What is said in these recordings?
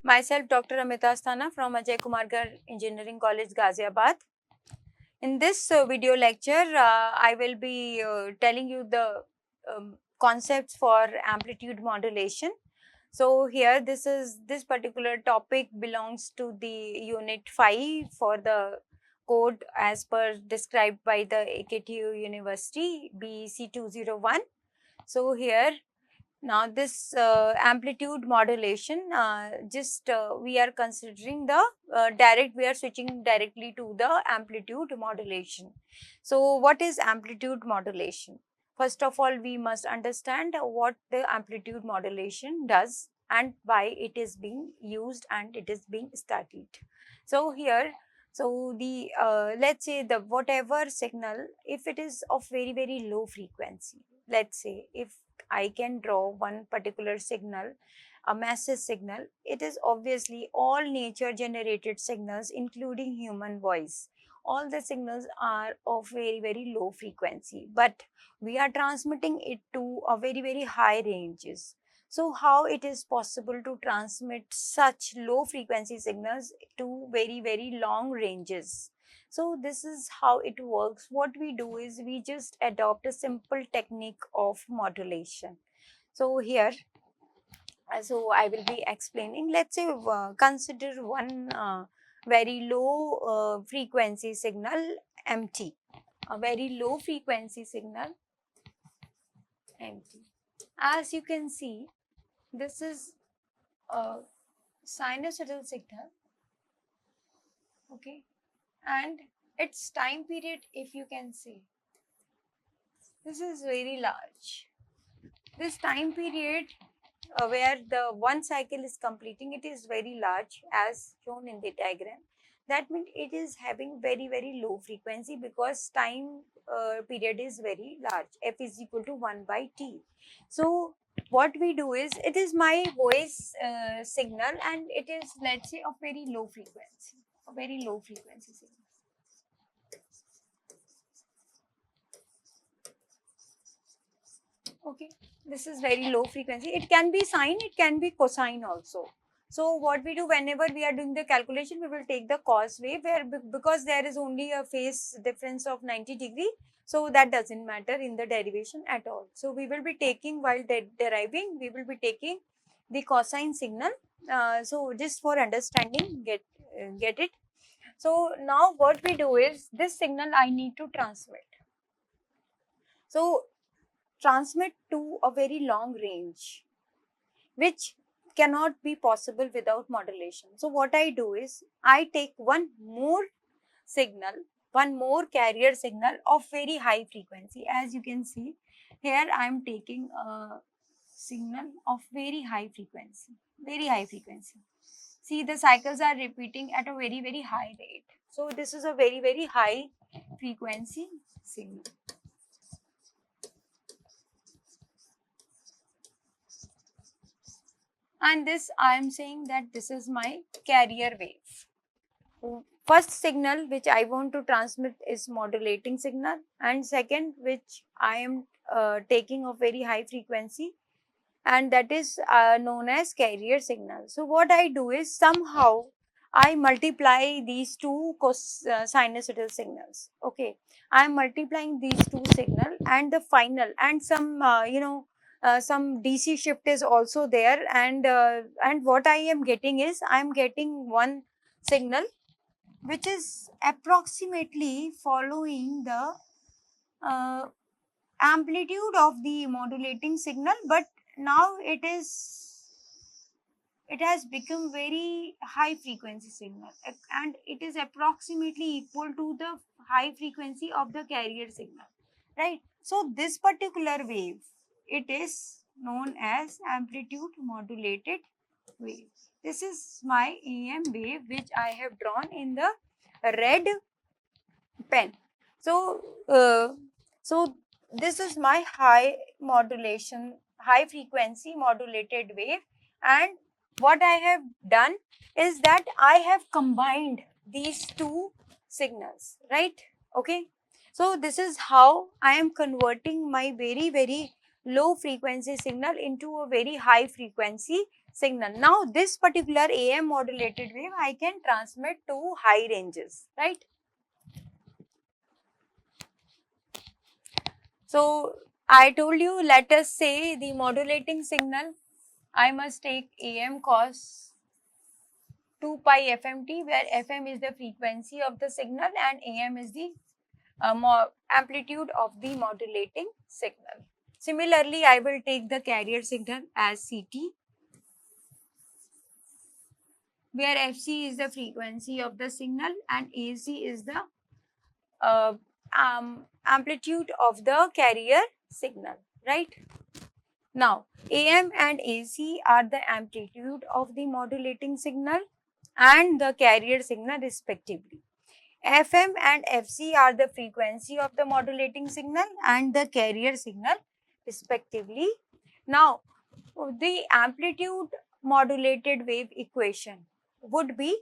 Myself, Dr. Amita Asthana from Ajay Kumar Garg Engineering College, Ghaziabad. In this video lecture, I will be telling you the concepts for amplitude modulation. So here, this particular topic belongs to the unit 5 for the code as per described by the AKTU University BEC 201. So here, now this amplitude modulation, we are considering the we are switching directly to the amplitude modulation. So what is amplitude modulation? First of all, we must understand what the amplitude modulation does and why it is being used and it is being studied. So here, so the let's say the whatever signal, if it is of very low frequency, let's say if I can draw one particular signal, a massive signal, it is obviously all nature generated signals, including human voice. All the signals are of very low frequency, but we are transmitting it to a very high ranges. So how it is possible to transmit such low frequency signals to very long ranges? So this is how it works. What we do is we just adopt a simple technique of modulation. So here, so I will be explaining. Let's say consider one very low frequency signal MT, a very low frequency signal MT. As you can see, this is a sinusoidal signal, okay, and its time period, if you can see, this is very large. This time period where the one cycle is completing, it is very large as shown in the diagram. That means it is having very low frequency because time period is very large. F is equal to 1 by T. So what we do is, it is my voice signal and it is, let's say, of very low frequency, a very low frequency signal. Okay, this is very low frequency. It can be sine, it can be cosine also. So what we do whenever we are doing the calculation, we will take the cos wave where because there is only a phase difference of 90 degree. So that doesn't matter in the derivation at all. So we will be taking, while deriving, we will be taking the cosine signal. So just for understanding, get it. So now what we do is, this signal I need to transmit. So transmit to a very long range, which cannot be possible without modulation. So what I do is, I take one more signal, one more carrier signal of very high frequency. As you can see here, I am taking a signal of very high frequency, very high frequency. See, the cycles are repeating at a very high rate. So this is a very high frequency signal. And this, I am saying that this is my carrier wave. First signal which I want to transmit is modulating signal, and second which I am taking of very high frequency, and that is known as carrier signal. So what I do is, somehow I multiply these two sinusoidal signals. Okay, I am multiplying these two signal and the final, and some some DC shift is also there, and what I am getting is, I am getting one signal which is approximately following the uh, amplitude of the modulating signal, but now it has become very high frequency signal, and it is approximately equal to the high frequency of the carrier signal, right? So this particular wave, it is known as amplitude modulated wave. This is my EM wave which I have drawn in the red pen. So so this is my high frequency modulated wave, and what I have done is that I have combined these two signals, right? Okay, so this is how I am converting my very low frequency signal into a very high frequency signal. Now this particular AM modulated wave I can transmit to high ranges, right? So I told you, let us say the modulating signal, I must take AM cos 2 pi FMT, where FM is the frequency of the signal and AM is the amplitude of the modulating signal. Similarly, I will take the carrier signal as CT, where FC is the frequency of the signal and AC is the uh, amplitude of the carrier signal, right? Now, AM and AC are the amplitude of the modulating signal and the carrier signal respectively. FM and FC are the frequency of the modulating signal and the carrier signal respectively. Now, the amplitude modulated wave equation would be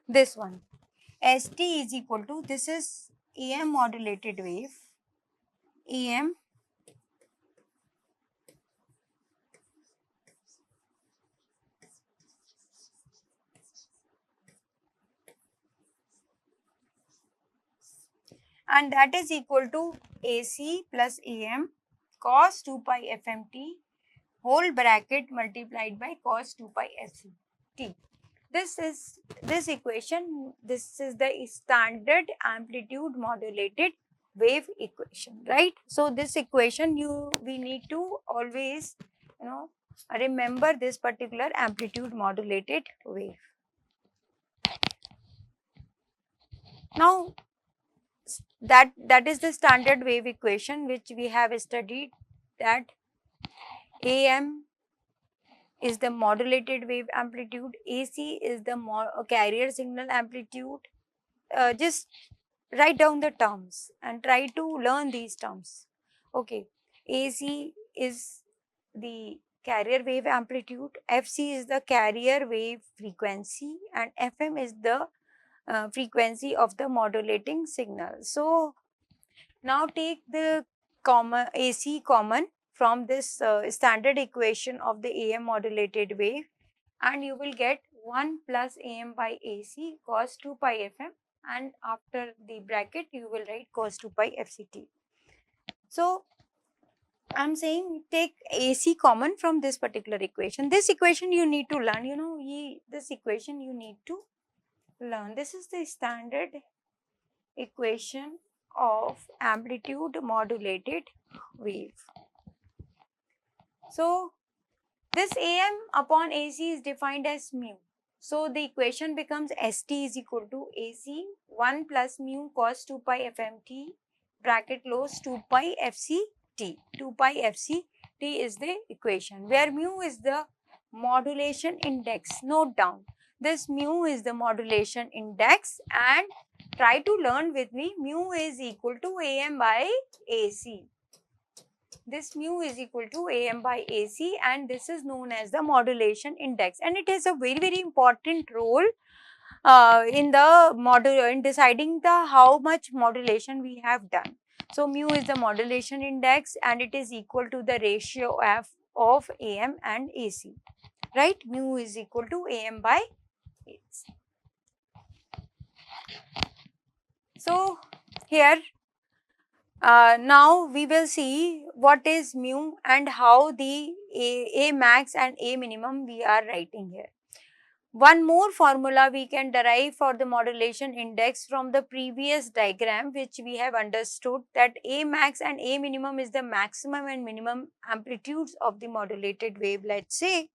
this one. ST is equal to, this is AM modulated wave, AM and that is equal to AC plus AM cos 2 pi FMT whole bracket multiplied by cos 2 pi FT. This equation, this is the standard amplitude modulated wave equation, right? So this equation we need to always, remember this particular amplitude modulated wave. Now that is the standard wave equation which we have studied, that AM is the modulated wave amplitude, AC is the carrier signal amplitude. Just write down the terms and try to learn these terms. Okay, AC is the carrier wave amplitude, FC is the carrier wave frequency and FM is the frequency of the modulating signal. So now take the AC common from this standard equation of the AM modulated wave and you will get 1 plus AM by AC cos 2 pi FM, and after the bracket you will write cos 2 pi FCT. So I'm saying take AC common from this particular equation. This equation you need to learn, this equation you need to learn. This is the standard equation of amplitude modulated wave. So this AM upon AC is defined as mu. So the equation becomes ST is equal to AC 1 plus mu cos 2 pi FMT bracket close 2 pi FCT. 2 pi FCT is the equation where mu is the modulation index. Note down, this mu is the modulation index and try to learn with me, mu is equal to AM by AC. This mu is equal to AM by AC and this is known as the modulation index, and it has a very important role in deciding the how much modulation we have done. So mu is the modulation index and it is equal to the ratio of AM and AC, right? Mu is equal to AM by AC. So here now we will see what is mu and how the A max and A minimum we are writing here. One more formula we can derive for the modulation index from the previous diagram, which we have understood that A max and A minimum is the maximum and minimum amplitudes of the modulated wave, let's say.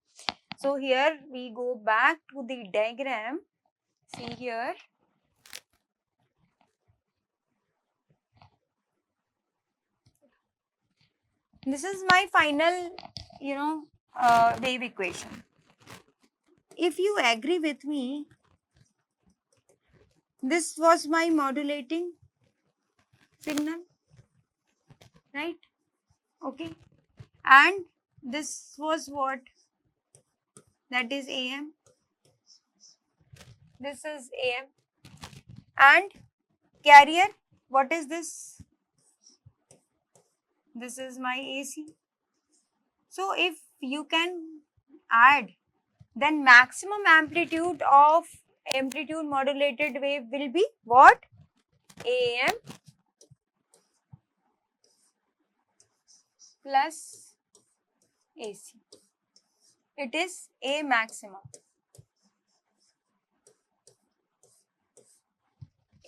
So here we go back to the diagram. See here. This is my final, wave equation. If you agree with me, this was my modulating signal, right? Okay. And this was what? That is AM. This is AM. And carrier, what is this? This is my AC. So if you can add, then maximum amplitude of amplitude modulated wave will be what? AM plus AC. It is A maximum.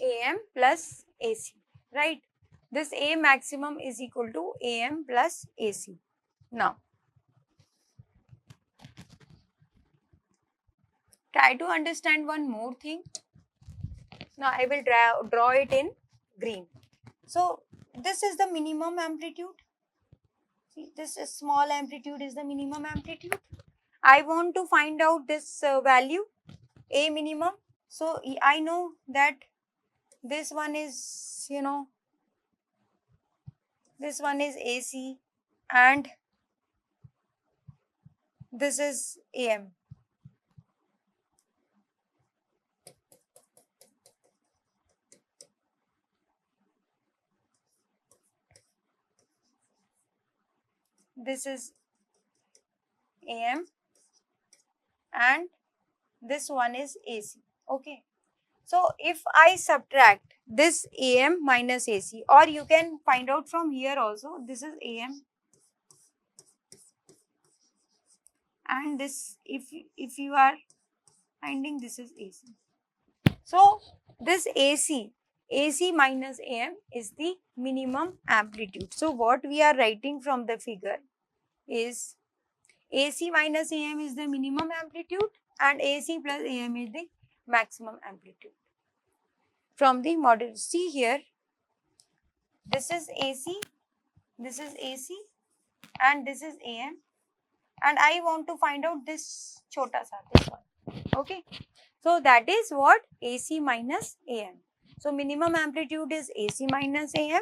AM plus AC, right? This A maximum is equal to AM plus AC. Now, try to understand one more thing. Now, I will draw it in green. So, this is the minimum amplitude. See, this is small amplitude is the minimum amplitude. I want to find out this value, A minimum. So, I know that this one is, this one is AC and this is AM. This is AM and this one is AC. Okay. So if I subtract this AM minus AC, or you can find out from here also, this is AM and this, if you are finding, this is AC. So this AC minus AM is the minimum amplitude. So what we are writing from the figure is AC minus AM is the minimum amplitude and AC plus AM is the maximum amplitude. From the model, see here, this is AC and this is AM, and I want to find out this chota sa, this one. Okay, so that is what? AC minus AM. So minimum amplitude is AC minus AM.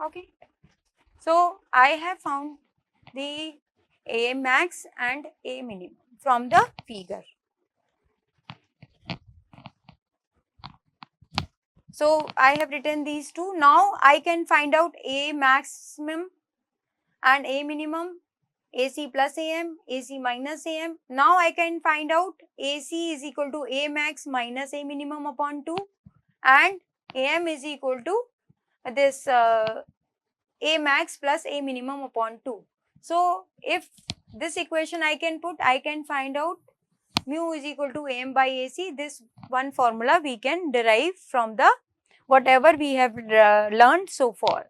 Okay, so I have found the A max and A minimum from the figure. So I have written these two. Now I can find out A maximum and A minimum, AC plus AM, AC minus AM. Now I can find out AC is equal to A max minus A minimum upon 2 and AM is equal to this A max plus A minimum upon 2. So if this equation I can put, I can find out mu is equal to AM by AC. This one formula we can derive from the whatever we have learned so far,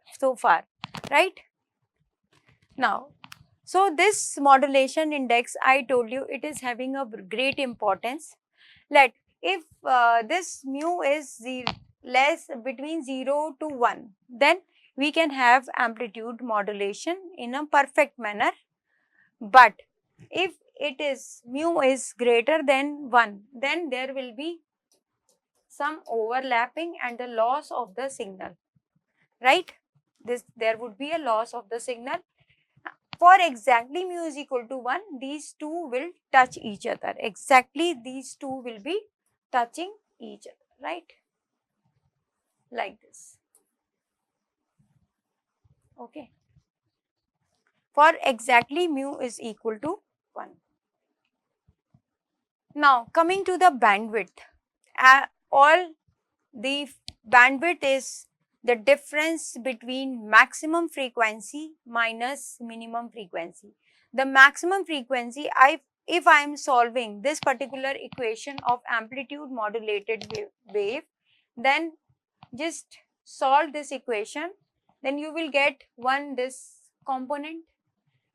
right? Now, so this modulation index, I told you, it is having a great importance. Let if this mu is less between 0 to 1, then we can have amplitude modulation in a perfect manner. But if it is mu is greater than 1, then there will be some overlapping and the loss of the signal, right? There would be a loss of the signal. For exactly mu is equal to 1, these two will touch each other. Exactly these two will be touching each other, right? Like this. Okay. For exactly mu is equal to 1. Now, coming to the bandwidth. All the bandwidth is the difference between maximum frequency minus minimum frequency. The maximum frequency, if I am solving this particular equation of amplitude modulated wave, then just solve this equation, then you will get this component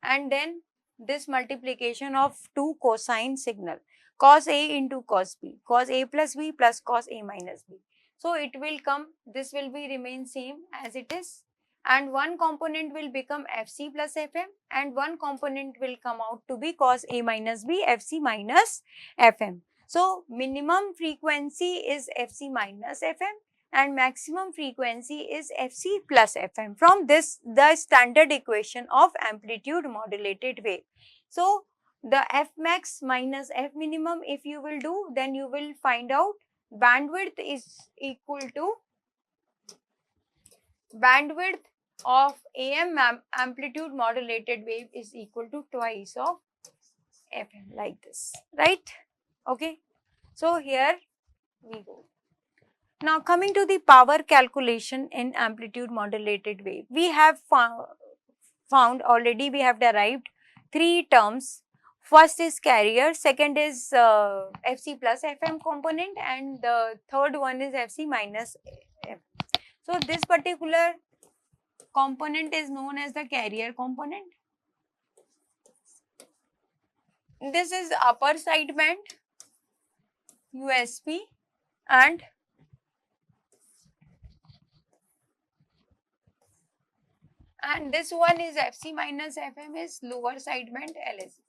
and then this multiplication of two cosine signal, cos A into cos B, cos A plus B plus cos A minus B. So it will come, this will be remain same as it is, and one component will become Fc plus Fm and one component will come out to be cos A minus B, Fc minus Fm. So minimum frequency is Fc minus Fm and maximum frequency is Fc plus Fm. From this, the standard equation of amplitude modulated wave. So the F max minus F minimum, if you will do, then you will find out bandwidth is equal to bandwidth of AM amplitude modulated wave is equal to twice of FM, like this, right? Okay, so here we go. Now coming to the power calculation in amplitude modulated wave, we have found already, we have derived three terms. First is carrier, second is Fc plus Fm component, and the third one is Fc minus F. So this particular component is known as the carrier component. This is upper sideband USP, and this one is Fc minus Fm is lower sideband LSB.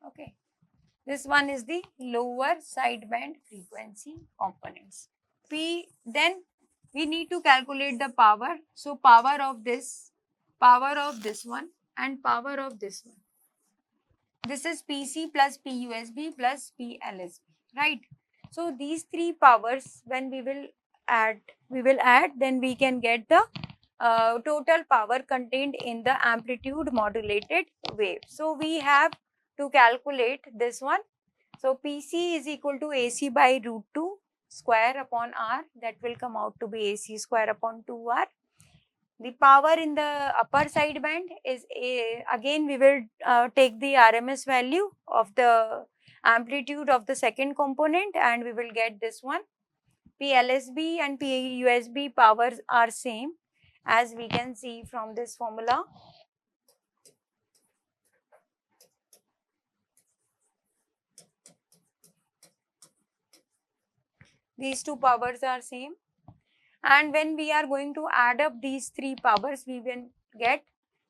Okay, this one is the lower sideband frequency components. Then we need to calculate the power. So power of this one, and power of this one. This is PC plus PUSB plus PLSB, right? So these three powers, when we will add, then we can get the total power contained in the amplitude modulated wave. So we have to calculate this one. So PC is equal to AC by root 2 square upon R, that will come out to be AC square upon 2R. The power in the upper sideband is again we will take the RMS value of the amplitude of the second component, and we will get this one. PLSB and PUSB powers are same, as we can see from this formula. These two powers are same, and when we are going to add up these three powers, we will get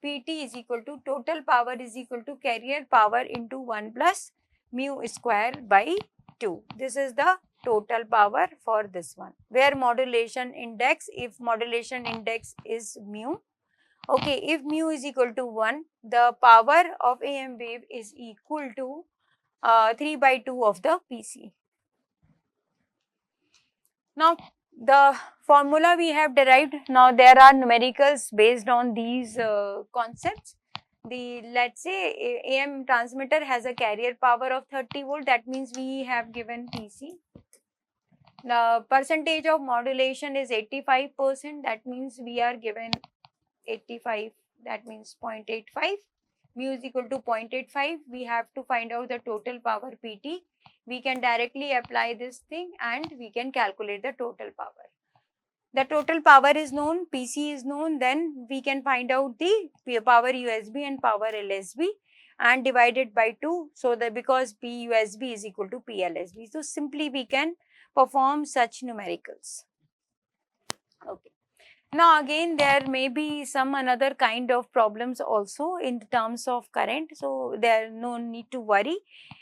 PT is equal to total power is equal to carrier power into 1 plus mu square by 2. This is the total power for this one, where modulation index, if modulation index is mu, okay, if mu is equal to 1, the power of AM wave is equal to 3 by 2 of the PC. Now the formula we have derived, now there are numericals based on these concepts. Let's say AM transmitter has a carrier power of 30 volt, that means we have given PC. The percentage of modulation is 85%, that means we are given 85, that means 0.85. Mu is equal to 0.85, we have to find out the total power PT. We can directly apply this thing and we can calculate the total power. The total power is known, PC is known, then we can find out the power USB and power LSB and divided by 2, so that because PUSB is equal to PLSB. So simply we can perform such numericals. Okay. Now again there may be some another kind of problems also in terms of current, so there no need to worry.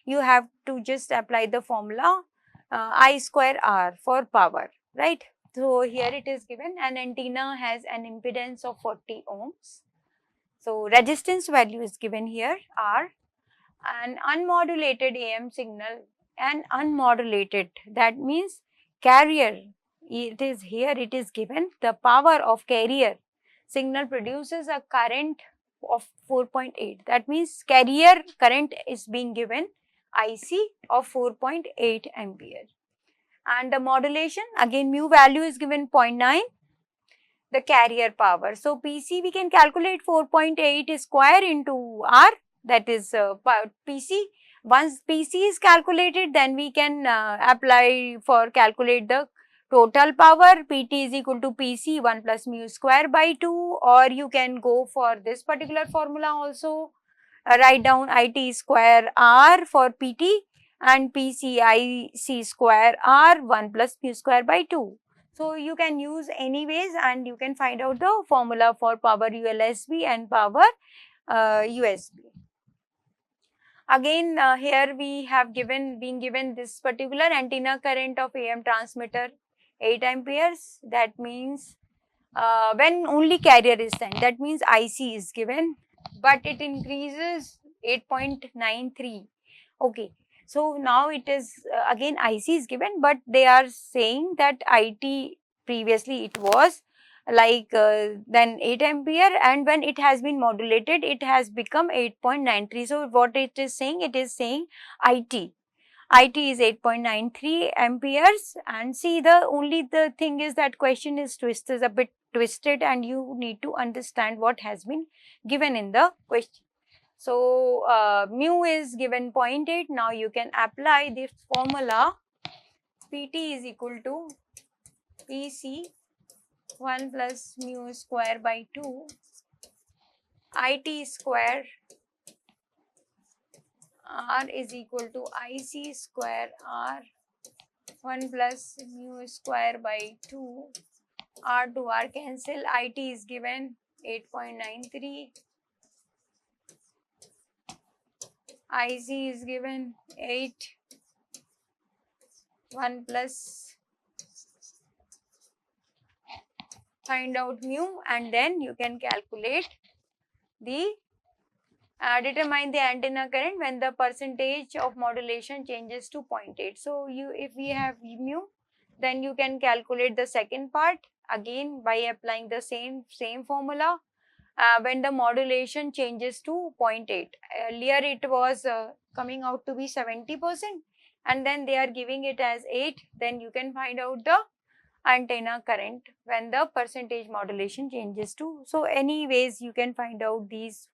You have to just apply the formula I square R for power, right? So here it is given, an antenna has an impedance of 40 ohms. So resistance value is given here R, an unmodulated AM signal, and unmodulated, that means carrier, it is here, it is given the power of carrier signal produces a current of 4.8, that means carrier current is being given IC of 4.8 ampere, and the modulation again mu value is given 0.9, the carrier power. So PC we can calculate 4.8 square into R, that is PC. Once PC is calculated, then we can apply for calculate the total power. PT is equal to PC 1 plus mu square by 2, or you can go for this particular formula also. Write down IT square R for PT and PC IC square R 1 plus mu square by 2. So you can use anyways, and you can find out the formula for power ULSB and power USB. Again here we have been given this particular antenna current of AM transmitter 8 amperes, that means when only carrier is sent, that means IC is given, but it increases 8.93. Okay, So now it is again IC is given, but they are saying that IT previously it was like then 8 ampere, and when it has been modulated it has become 8.93. So what it is saying, it is saying IT is 8.93 amperes, and see, the only the thing is that question is a bit twisted, and you need to understand what has been given in the question. So mu is given 0.8. Now you can apply this formula. PT is equal to PC 1 plus mu square by 2 IT square R is equal to IC square R 1 plus mu square by 2 R to R cancel. IT is given 8.93. IC is given 8. 1 plus, find out mu, and then you can calculate the determine the antenna current when the percentage of modulation changes to 0.8. So if we have mu, then you can calculate the second part again by applying the same formula. When the modulation changes to 0.8, earlier it was coming out to be 70%, and then they are giving it as 8, then you can find out the antenna current when the percentage modulation changes to. So anyways, you can find out these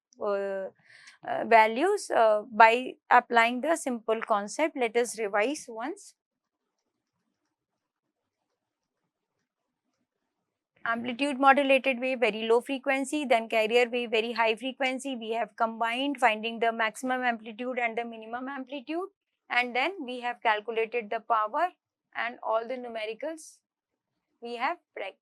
values by applying the simple concept. Let us revise once. Amplitude modulated wave, very low frequency, then carrier wave, very high frequency. We have combined, finding the maximum amplitude and the minimum amplitude, and then we have calculated the power and all the numericals we have checked.